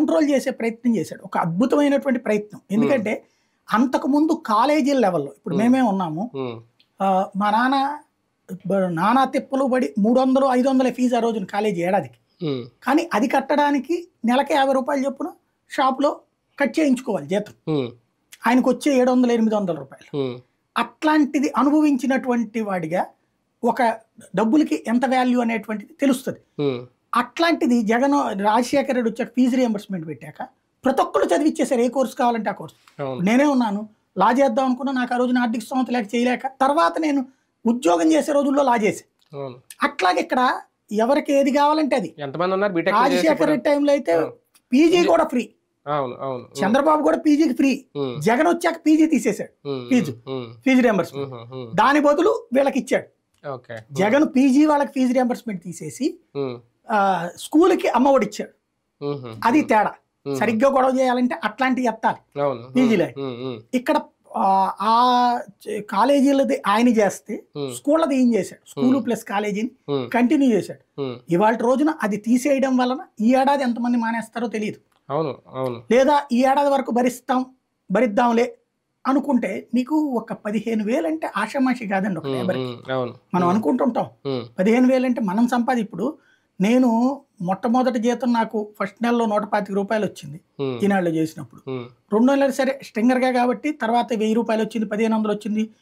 Control చేసే ప్రయత్నం చేశాడు. ఒక అద్భుతమైనటువంటి ప్రయత్నం. ఎందుకంటే అంతకుముందు కాలేజీల లెవెల్లో ఇప్పుడు మేమే ఉన్నాము. మా నానా తిప్పలు పడి 300, 500 ఫీజు ఆ రోజున కాలేజీ ఏడాదికి. కానీ అది కట్టడానికి నెలకి 50 రూపాయలు చొప్పున షాప్లో కట్ చేయించుకోవాలి జీతం. ఆయనకు వచ్చే 700, 800 రూపాయలు. అట్లాంటిది అనుభవించినటువంటి వాడిగా ఒక డబ్బులకి ఎంత వాల్యూ అనేటువంటిది తెలుస్తుంది. అట్లాంటిది జగన్ రాజశేఖర రెడ్డి వచ్చాక ఫీజు రియంబర్స్మెంట్ పెట్టాక ప్రతి ఒక్కరు చదివిచ్చేసారు. ఏ కోర్సు కావాలంటే ఆ కోర్సు. నేనే ఉన్నాను, లా చేద్దాం అనుకున్నా, నాకు ఆ రోజున ఆర్థిక స్థోమత లేక చేయలేక తర్వాత నేను ఉద్యోగం చేసే రోజుల్లో లా చేసే. అట్లాగే ఇక్కడ ఎవరికి ఏది కావాలంటే అది. రాజశేఖర రెడ్డి టైంలో అయితే పీజీ కూడా ఫ్రీ. చంద్రబాబు కూడా పీజీకి ఫ్రీ. జగన్ వచ్చాక పీజీ తీసేశాడు, ఫీజు రియంబర్స్మెంట్. దాని బదులు వీళ్ళకి ఇచ్చాడు. జగన్ పీజీ వాళ్ళకి ఫీజు రియంబర్స్మెంట్ తీసేసి స్కూల్కి అమ్మఒడి ఇచ్చాడు. అది తేడా. సరిగ్గా గొడవ చేయాలంటే అట్లాంటివి ఎత్తాలి పీజీలో. ఇక్కడ ఆ కాలేజీలది ఆయన చేస్తే స్కూళ్ళది ఏం చేశాడు, స్కూలు ప్లస్ కాలేజీని కంటిన్యూ చేశాడు. ఇవాళ రోజున అది తీసేయడం వలన ఈ ఏడాది ఎంతమంది మానేస్తారో తెలియదు. లేదా ఈ ఏడాది వరకు భరిద్దాంలే అనుకుంటే నీకు ఒక 15,000 అంటే ఆషామాషి కాదండి ఒక లేబర్కి. మనం అనుకుంటుంటాం 15,000 అంటే మనం ఇప్పుడు నేను మొట్టమొదటి జీతం నాకు ఫస్ట్ నెలలో 125 రూపాయలు వచ్చింది ఈనాళ్ళు చేసినప్పుడు. 2 నెలలు సరే స్ట్రింగర్గా కాబట్టి తర్వాత 1000 రూపాయలు వచ్చింది, 1500 వచ్చింది,